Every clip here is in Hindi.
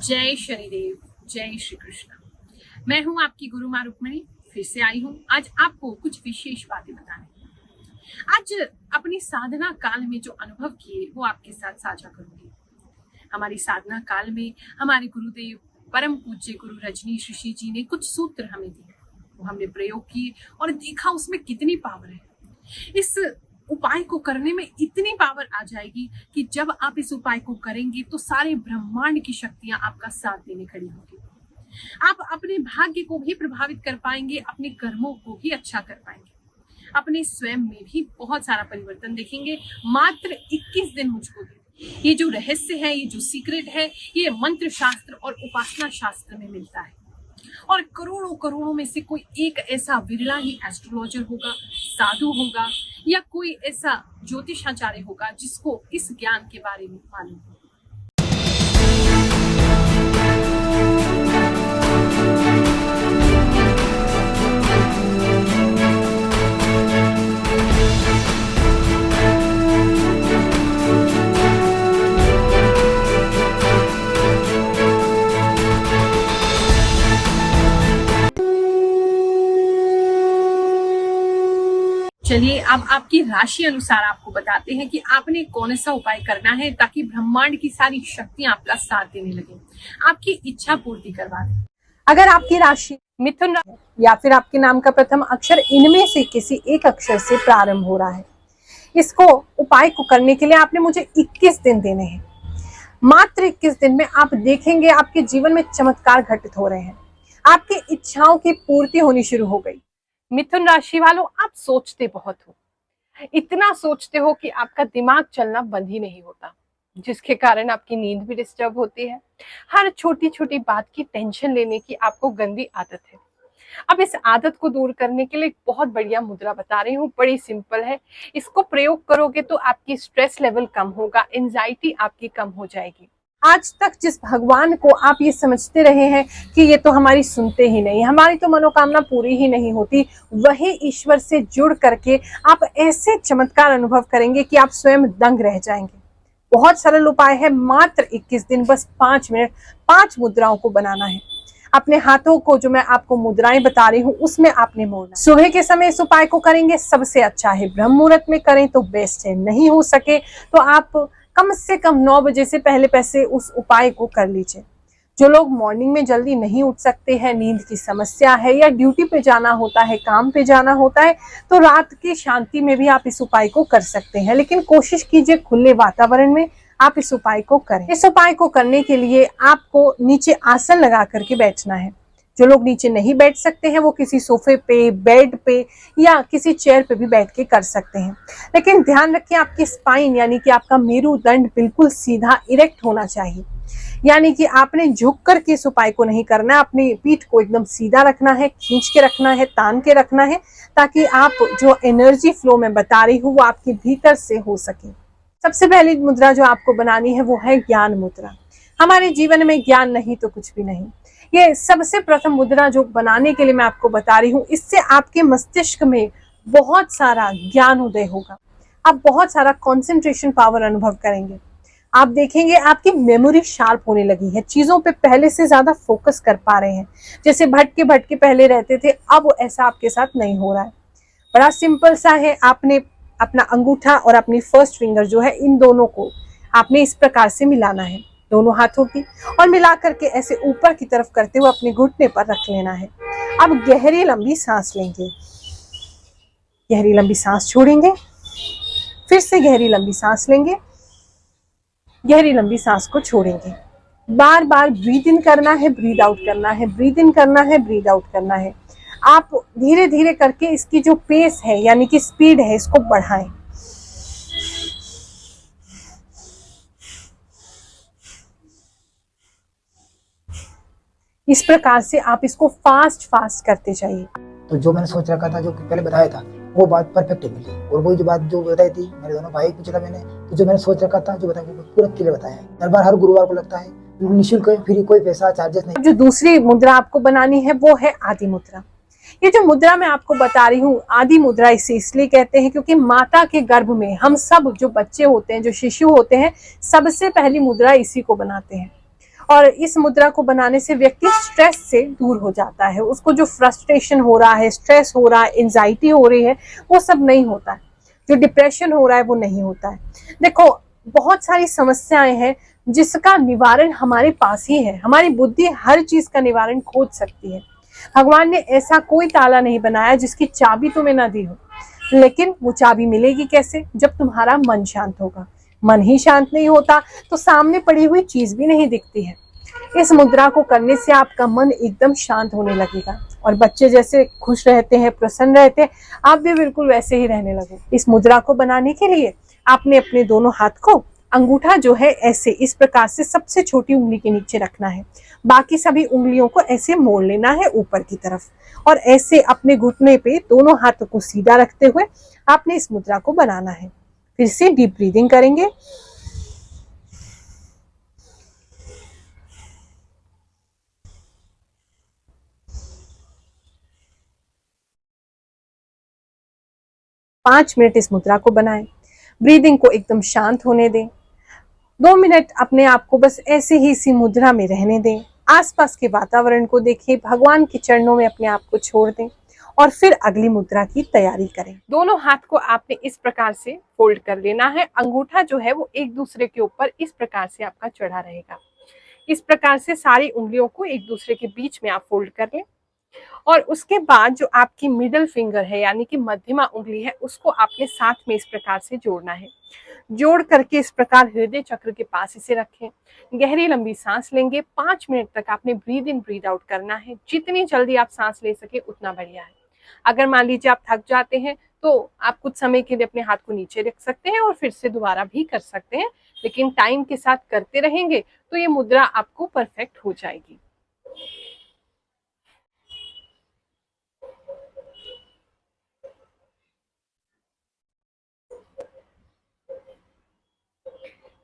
जय शनिदेव, जय श्री कृष्ण। मैं हूं आपकी गुरु माँ रुक्मिणी, फिर से आई हूं आज आपको कुछ विशेष बातें बताने। आज अपनी साधना काल में जो अनुभव किए वो आपके साथ साझा करूंगी। हमारी साधना काल में हमारे गुरुदेव परम पूज्य गुरु रजनीश ऋषि जी ने कुछ सूत्र हमें दिए, वो हमने प्रयोग किए और देखा उसमें कितनी पावर है। इस उपाय को करने में इतनी पावर आ जाएगी कि जब आप इस उपाय को करेंगे तो सारे ब्रह्मांड की शक्तियां आपका साथ देने खड़ी होगी। आप अपने भाग्य को भी प्रभावित कर पाएंगे, अपने कर्मों को भी अच्छा कर पाएंगे, अपने स्वयं में भी बहुत सारा परिवर्तन देखेंगे। मात्र 21 दिन मुझको दे। ये जो रहस्य है, ये जो सीक्रेट है, ये मंत्र शास्त्र और उपासना शास्त्र में मिलता है। और करोड़ों करोड़ों में से कोई एक ऐसा विरला ही एस्ट्रोलॉजर होगा, साधु होगा या कोई ऐसा ज्योतिषाचार्य होगा जिसको इस ज्ञान के बारे में मालूम हो। चलिए अब आपकी राशि अनुसार आपको बताते हैं कि आपने कौन सा उपाय करना है ताकि ब्रह्मांड की सारी शक्तियां आपका साथ देने लगे, आपकी इच्छा पूर्ति करवा दें। अगर आपकी राशि मिथुन या फिर आपके नाम का प्रथम अक्षर इनमें से किसी एक अक्षर से प्रारंभ हो रहा है, इसको उपाय को करने के लिए आपने मुझे 21 दिन देने हैं। मात्र 21 दिन में आप देखेंगे आपके जीवन में चमत्कार घटित हो रहे हैं, आपकी इच्छाओं की पूर्ति होनी शुरू हो गई। मिथुन राशि वालों, आप सोचते बहुत हो, इतना सोचते हो कि आपका दिमाग चलना बंद ही नहीं होता, जिसके कारण आपकी नींद भी डिस्टर्ब होती है। हर छोटी छोटी बात की टेंशन लेने की आपको गंदी आदत है। अब इस आदत को दूर करने के लिए एक बहुत बढ़िया मुद्रा बता रही हूँ, बड़ी सिंपल है। इसको प्रयोग करोगे तो आपकी स्ट्रेस लेवल कम होगा, एंजाइटी आपकी कम हो जाएगी। आज तक जिस भगवान को आप ये समझते रहे हैं कि ये तो हमारी सुनते ही नहीं, हमारी तो मनोकामना पूरी ही नहीं होती, वही ईश्वर से जुड़ करके आप ऐसे चमत्कार अनुभव करेंगे कि आप स्वयं दंग रह जाएंगे। बहुत सरल उपाय है, मात्र 21 दिन, बस 5 मिनट 5 मुद्राओं को बनाना है। अपने हाथों को जो मैं आपको मुद्राएं बता रही हूँ उसमें आपने मोड़ना। सुबह के समय इस उपाय को करेंगे सबसे अच्छा है, ब्रह्म मुहूर्त में करें तो बेस्ट है, नहीं हो सके तो आप कम से कम 9 बजे से पहले पैसे उस उपाय को कर लीजिए। जो लोग मॉर्निंग में जल्दी नहीं उठ सकते हैं, नींद की समस्या है या ड्यूटी पे जाना होता है, काम पे जाना होता है, तो रात की शांति में भी आप इस उपाय को कर सकते हैं, लेकिन कोशिश कीजिए खुले वातावरण में आप इस उपाय को करें। इस उपाय को करने के लिए आपको नीचे आसन लगा करके बैठना है। जो लोग नीचे नहीं बैठ सकते हैं वो किसी सोफे पे, बेड पे या किसी चेयर पे भी बैठ के कर सकते हैं, लेकिन ध्यान रखें आपकी स्पाइन यानी कि आपका मेरुदंड बिल्कुल सीधा इरेक्ट होना चाहिए। यानी कि आपने झुक करके इस उपाय को नहीं करना है, अपनी पीठ को एकदम सीधा रखना है, खींच के रखना है, तान के रखना है, ताकि आप जो एनर्जी फ्लो में बता रही हूँ वो आपके भीतर से हो सके। सबसे पहली मुद्रा जो आपको बनानी है वो है ज्ञान मुद्रा। हमारे जीवन में ज्ञान नहीं तो कुछ भी नहीं। ये सबसे प्रथम मुद्रा जो बनाने के लिए मैं आपको बता रही हूँ, इससे आपके मस्तिष्क में बहुत सारा ज्ञान उदय होगा, आप बहुत सारा कंसंट्रेशन पावर अनुभव करेंगे। आप देखेंगे आपकी मेमोरी शार्प होने लगी है, चीजों पे पहले से ज्यादा फोकस कर पा रहे हैं। जैसे भटके भटके पहले रहते थे, अब ऐसा आपके साथ नहीं हो रहा है। बड़ा सिंपल सा है, आपने अपना अंगूठा और अपनी फर्स्ट फिंगर जो है, इन दोनों को आपने इस प्रकार से मिलाना है, दोनों हाथों की, और मिला करके ऐसे ऊपर की तरफ करते हुए अपने घुटने पर रख लेना है। अब गहरी लंबी सांस लेंगे, गहरी लंबी सांस छोड़ेंगे, फिर से गहरी लंबी सांस लेंगे, गहरी लंबी सांस को छोड़ेंगे। बार बार ब्रीद इन करना है, ब्रीद आउट करना है, ब्रीद इन करना है, ब्रीद आउट करना है। आप धीरे धीरे करके इसकी जो पेस है यानी कि स्पीड है, इसको बढ़ाएं। इस प्रकार से आप इसको फास्ट फास्ट करते जाइए। तो जो मैंने सोच रखा था, जो पहले बताया था, वो बात परफेक्ट मिली, और वही जो बात जो बताई थी मेरे दोनों भाई पूछा मैंने, तो जो मैंने सोच रखा था, जो बताया वो पूरा क्लियर बताया है। हर बार हर गुरुवार को लगता है, निःशुल्क है, फ्री, कोई पैसा चार्जेस नहीं। जो दूसरी मुद्रा आपको बनानी है वो है आदि मुद्रा। ये जो मुद्रा मैं आपको बता रही हूँ, आदि मुद्रा इसे इसलिए कहते हैं क्योंकि माता के गर्भ में हम सब जो बच्चे होते हैं, जो शिशु होते हैं, सबसे पहली मुद्रा इसी को बनाते हैं। और इस मुद्रा को बनाने से व्यक्ति स्ट्रेस से दूर हो जाता है। उसको जो फ्रस्ट्रेशन हो रहा है, स्ट्रेस हो रहा है, एंजाइटी हो रही है, वो सब नहीं होता है। जो डिप्रेशन हो रहा है वो नहीं होता है। देखो, बहुत सारी समस्याएं हैं जिसका निवारण हमारे पास ही है। हमारी बुद्धि हर चीज का निवारण खोज सकती है। भगवान ने ऐसा कोई ताला नहीं बनाया जिसकी चाबी तुम्हें ना दी हो, लेकिन वो चाबी मिलेगी कैसे? जब तुम्हारा मन शांत होगा। मन ही शांत नहीं होता तो सामने पड़ी हुई चीज भी नहीं दिखती है। इस मुद्रा को करने से आपका मन एकदम शांत होने लगेगा और बच्चे जैसे खुश रहते हैं, प्रसन्न रहते हैं, आप भी बिल्कुल वैसे ही रहने लगो। इस मुद्रा को बनाने के लिए आपने अपने दोनों हाथ को, अंगूठा जो है ऐसे इस प्रकार से सबसे छोटी उंगली के नीचे रखना है। बाकी सभी उंगलियों को ऐसे मोड़ लेना है ऊपर की तरफ और ऐसे अपने घुटने पे दोनों हाथों को सीधा रखते हुए आपने इस मुद्रा को बनाना है। फिर से डीप ब्रीदिंग करेंगे। पांच मिनट इस मुद्रा को बनाएं। ब्रीदिंग को एकदम शांत होने दें। 2 मिनट अपने आप को बस ऐसे ही इसी मुद्रा में रहने दें। आसपास के वातावरण को देखिए, भगवान के चरणों में अपने आप को छोड़ दें और फिर अगली मुद्रा की तैयारी करें। दोनों हाथ को आपने इस प्रकार से फोल्ड कर लेना है। अंगूठा जो है वो एक दूसरे के ऊपर इस प्रकार से आपका चढ़ा रहेगा। इस प्रकार से सारी उंगलियों को एक दूसरे के बीच में आप फोल्ड कर लें और उसके बाद जो आपकी मिडल फिंगर है यानी कि मध्यमा उंगली है, उसको आपने साथ में इस प्रकार से जोड़ना है। जोड़ करके इस प्रकार हृदय चक्र के पास इसे रखें। गहरी लंबी सांस लेंगे। 5 मिनट तक आपने ब्रीद इन ब्रीद आउट करना है। जितनी जल्दी आप सांस ले सके उतना बढ़िया है। अगर मान लीजिए आप थक जाते हैं तो आप कुछ समय के लिए अपने हाथ को नीचे रख सकते हैं और फिर से दोबारा भी कर सकते हैं, लेकिन टाइम के साथ करते रहेंगे तो ये मुद्रा आपको परफेक्ट हो जाएगी।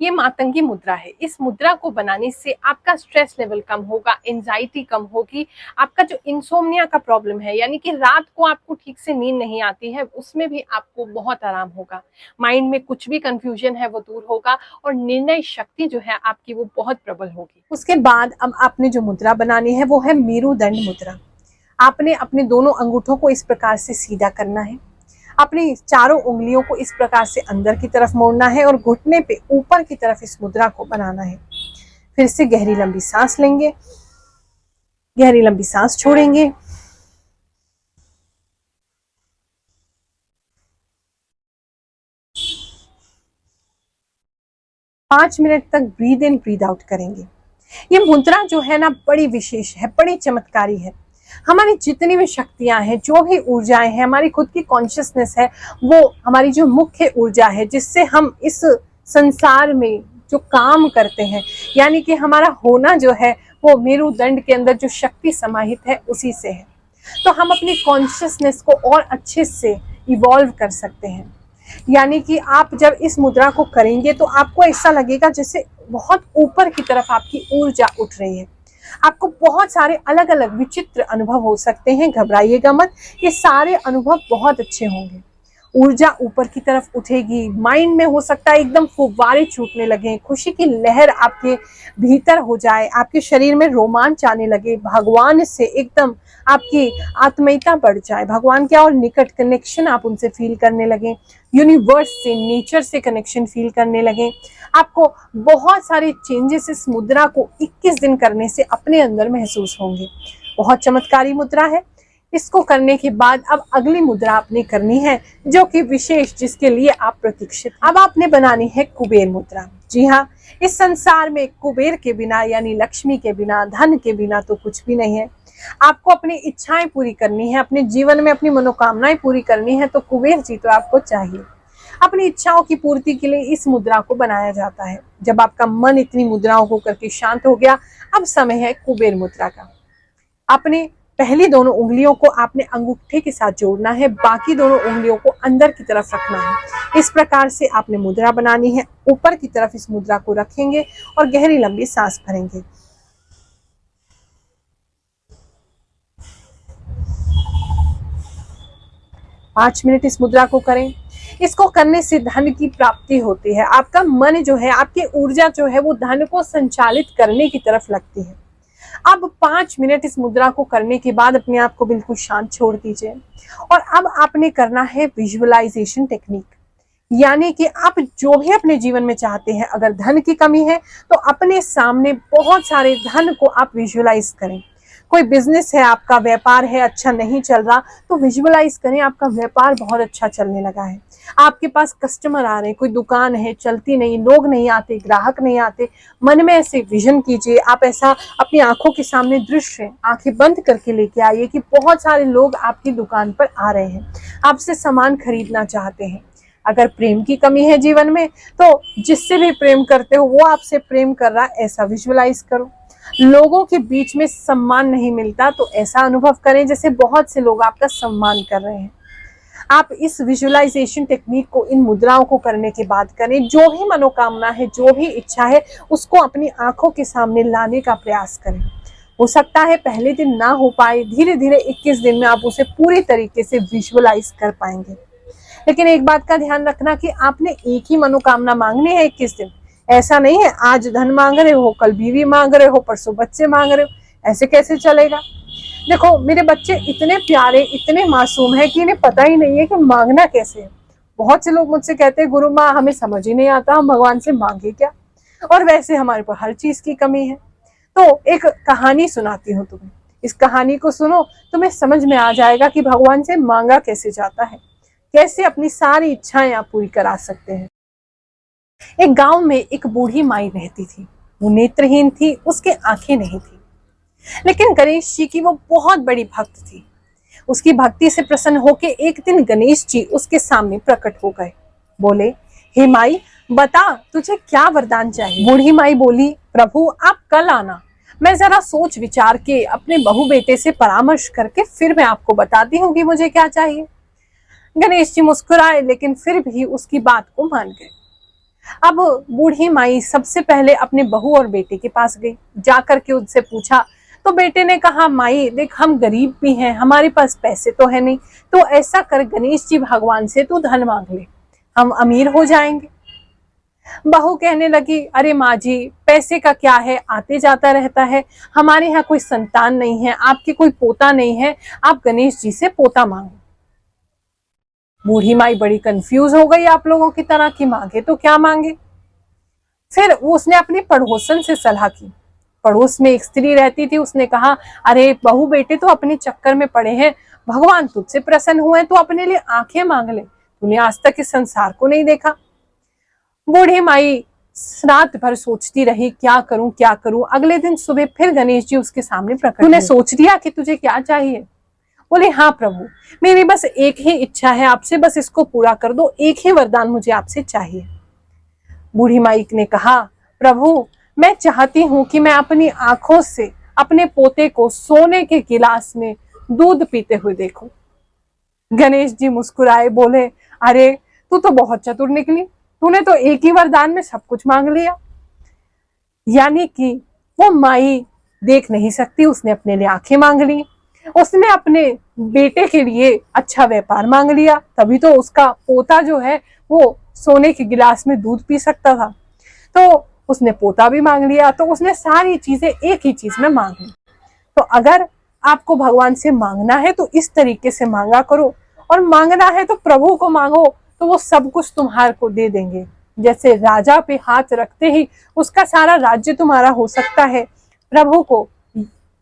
ये मातंगी मुद्रा है। इस मुद्रा को बनाने से आपका स्ट्रेस लेवल कम होगा, एंजाइटी कम होगी। आपका जो इंसोम्निया का प्रॉब्लम है यानी कि रात को आपको ठीक से नींद नहीं आती है, उसमें भी आपको बहुत आराम होगा। माइंड में कुछ भी कंफ्यूजन है वो दूर होगा और निर्णय शक्ति जो है आपकी वो बहुत प्रबल होगी। उसके बाद अब आपने जो मुद्रा बनानी है वो है मेरुदंड मुद्रा। आपने अपने दोनों अंगूठों को इस प्रकार से सीधा करना है। अपनी चारों उंगलियों को इस प्रकार से अंदर की तरफ मोड़ना है और घुटने पे ऊपर की तरफ इस मुद्रा को बनाना है। फिर से गहरी लंबी सांस लेंगे, गहरी लंबी सांस छोड़ेंगे। पांच मिनट तक ब्रीद इन ब्रीद आउट करेंगे। ये मुद्रा जो है ना बड़ी विशेष है, बड़ी चमत्कारी है। हमारी जितनी भी शक्तियां हैं, जो भी ऊर्जाएं हैं, हमारी खुद की कॉन्शियसनेस है, वो हमारी जो मुख्य ऊर्जा है जिससे हम इस संसार में जो काम करते हैं, यानी कि हमारा होना जो है वो मेरुदंड के अंदर जो शक्ति समाहित है उसी से है। तो हम अपनी कॉन्शियसनेस को और अच्छे से इवॉल्व कर सकते हैं। यानी कि आप जब इस मुद्रा को करेंगे तो आपको ऐसा लगेगा जैसे बहुत ऊपर की तरफ आपकी ऊर्जा उठ रही है। आपको बहुत सारे अलग अलग विचित्र अनुभव हो सकते हैं, घबराइएगा मत, ये सारे अनुभव बहुत अच्छे होंगे। ऊर्जा ऊपर की तरफ उठेगी। माइंड में हो सकता है एकदम फुव्वारे छूटने लगे, खुशी की लहर आपके भीतर हो जाए, आपके शरीर में रोमांच आने लगे, भगवान से एकदम आपकी आत्मीयता बढ़ जाए, भगवान के और निकट कनेक्शन आप उनसे फील करने लगे, यूनिवर्स से, नेचर से कनेक्शन फील करने लगे। आपको बहुत सारे चेंजेस इस मुद्रा को 21 दिन करने से अपने अंदर महसूस होंगे। बहुत चमत्कारी मुद्रा है। इसको करने के बाद अब अगली मुद्रा आपने करनी है जो कि विशेष, जिसके लिए आप प्रतीक्षित। अब आपने बनानी है कुबेर मुद्रा। जी हाँ, इस संसार में कुबेर के बिना यानी लक्ष्मी के बिना, धन के बिना तो कुछ भी नहीं है। आपको अपनी इच्छाएं पूरी करनी है, अपने जीवन में अपनी मनोकामनाएं पूरी करनी है, तो कुबेर जी तो आपको चाहिए। अपनी इच्छाओं की पूर्ति के लिए इस मुद्रा को बनाया जाता है। जब आपका मन इतनी मुद्राओं को करके शांत हो गया, अब समय है कुबेर मुद्रा का। अपने पहली दोनों उंगलियों को आपने अंगूठे के साथ जोड़ना है, बाकी दोनों उंगलियों को अंदर की तरफ रखना है। इस प्रकार से आपने मुद्रा बनानी है। ऊपर की तरफ इस मुद्रा को रखेंगे और गहरी लंबी सांस भरेंगे। पांच मिनट इस मुद्रा को करें। इसको करने से धन की प्राप्ति होती है। आपका मन जो है, आपकी ऊर्जा जो है वो धन को संचालित करने की तरफ लगती है। अब 5 मिनट इस मुद्रा को करने के बाद अपने आप को बिल्कुल शांत छोड़ दीजिए और अब आपने करना है विजुअलाइजेशन टेक्निक। यानी कि आप जो भी अपने जीवन में चाहते हैं, अगर धन की कमी है तो अपने सामने बहुत सारे धन को आप विजुअलाइज करें। कोई बिजनेस है, आपका व्यापार है, अच्छा नहीं चल रहा, तो विजुअलाइज करें आपका व्यापार बहुत अच्छा चलने लगा है, आपके पास कस्टमर आ रहे हैं, कोई दुकान है चलती नहीं, लोग नहीं आते, ग्राहक नहीं आते, मन में ऐसे विजन कीजिए। आप ऐसा अपनी आंखों के सामने दृश्य आंखें बंद करके लेके आइए कि बहुत सारे लोग आपकी दुकान पर आ रहे हैं, आपसे सामान खरीदना चाहते हैं। अगर प्रेम की कमी है जीवन में तो जिससे भी प्रेम करते हो वो आपसे प्रेम कर रहा है, ऐसा विजुअलाइज करो। लोगों के बीच में सम्मान नहीं मिलता तो ऐसा अनुभव करें जैसे बहुत से लोग आपका सम्मान कर रहे हैं। आप इस विजुअलाइजेशन टेक्निक को इन मुद्राओं को करने के बाद करें। जो भी मनोकामना है, जो भी इच्छा है, उसको अपनी आंखों के सामने लाने का प्रयास करें। हो सकता है पहले दिन ना हो पाए, धीरे धीरे 21 दिन में आप उसे पूरी तरीके से विजुअलाइज कर पाएंगे। लेकिन एक बात का ध्यान रखना कि आपने एक ही मनोकामना मांगनी है 21 दिन। ऐसा नहीं है आज धन मांग रहे हो, कल बीवी मांग रहे हो, परसों बच्चे मांग रहे हो, ऐसे कैसे चलेगा। देखो मेरे बच्चे इतने प्यारे, इतने मासूम है कि इन्हें पता ही नहीं है कि मांगना कैसे है। बहुत से लोग मुझसे कहते हैं गुरु माँ हमें समझ ही नहीं आता, हम भगवान से मांगे क्या, और वैसे हमारे पास हर चीज की कमी है। तो एक कहानी सुनाती हूँ तुम्हें, इस कहानी को सुनो, तुम्हें समझ में आ जाएगा कि भगवान से मांगा कैसे जाता है, कैसे अपनी सारी इच्छाएं आप पूरी करा सकते हैं। एक गांव में एक बूढ़ी माई रहती थी। वो नेत्रहीन थी, उसके आंखें नहीं थी, लेकिन गणेश जी की वो बहुत बड़ी भक्त थी। उसकी भक्ति से प्रसन्न होकर एक दिन गणेश जी उसके सामने प्रकट हो गए। बोले, हे माई बता तुझे क्या वरदान चाहिए। बूढ़ी माई बोली, प्रभु आप कल आना, मैं जरा सोच विचार के अपने बहू बेटे से परामर्श करके फिर मैं आपको बताती हूँ कि मुझे क्या चाहिए। गणेश जी मुस्कुराए लेकिन फिर भी उसकी बात को मान गए। अब बूढ़ी माई सबसे पहले अपने बहू और बेटे के पास गई। जाकर के उनसे पूछा तो बेटे ने कहा, माई देख हम गरीब भी हैं, हमारे पास पैसे तो है नहीं, तो ऐसा कर गणेश जी भगवान से तू धन मांग ले, हम अमीर हो जाएंगे। बहू कहने लगी, अरे माँ जी पैसे का क्या है, आते जाता रहता है, हमारे यहाँ कोई संतान नहीं है, आपके कोई पोता नहीं है, आप गणेश जी से पोता मांगो। बूढ़ी माई बड़ी कंफ्यूज हो गई आप लोगों की तरह कि मांगे तो क्या मांगे। फिर उसने अपनी पड़ोसन से सलाह की। पड़ोस में एक स्त्री रहती थी, उसने कहा, अरे बहू बेटे तो अपने चक्कर में पड़े हैं, भगवान तुझसे प्रसन्न हुए तो अपने लिए आंखें मांग ले, तूने आज तक इस संसार को नहीं देखा। बूढ़ी माई रात भर सोचती रही क्या करूं क्या करूं। अगले दिन सुबह फिर गणेश जी उसके सामने प्रकट हुए। तूने सोच लिया कि तुझे क्या चाहिए। बोले, हाँ प्रभु मेरी बस एक ही इच्छा है आपसे, बस इसको पूरा कर दो, एक ही वरदान मुझे आपसे चाहिए। बूढ़ी माई ने कहा, प्रभु मैं चाहती हूँ कि मैं अपनी आंखों से अपने पोते को सोने के गिलास में दूध पीते हुए देखूं। गणेश जी मुस्कुराए, बोले, अरे तू तो बहुत चतुर निकली, तूने तो एक ही वरदान में सब कुछ मांग लिया। यानी कि वो माई देख नहीं सकती, उसने अपने लिए आंखें मांग ली, उसने अपने बेटे के लिए अच्छा व्यापार मांग लिया, तभी तो उसका पोता जो है वो सोने के गिलास में दूध पी सकता था, तो उसने पोता भी मांग लिया। तो उसने सारी चीजें एक ही चीज में मांग ली। तो अगर आपको भगवान से मांगना है तो इस तरीके से मांगा करो, और मांगना है तो प्रभु को मांगो, तो वो सब कुछ तुम्हारे को दे देंगे। जैसे राजा पे हाथ रखते ही उसका सारा राज्य तुम्हारा हो सकता है, प्रभु को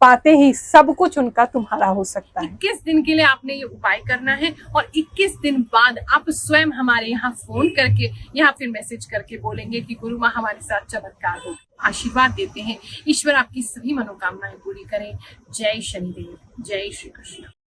पाते ही सब कुछ उनका तुम्हारा हो सकता है। 21 दिन के लिए आपने ये उपाय करना है और 21 दिन बाद आप स्वयं हमारे यहाँ फोन करके या फिर मैसेज करके बोलेंगे कि गुरु माँ हमारे साथ चमत्कार हो। आशीर्वाद देते हैं, ईश्वर आपकी सभी मनोकामनाएं पूरी करें। जय शनिदेव, जय श्री कृष्ण।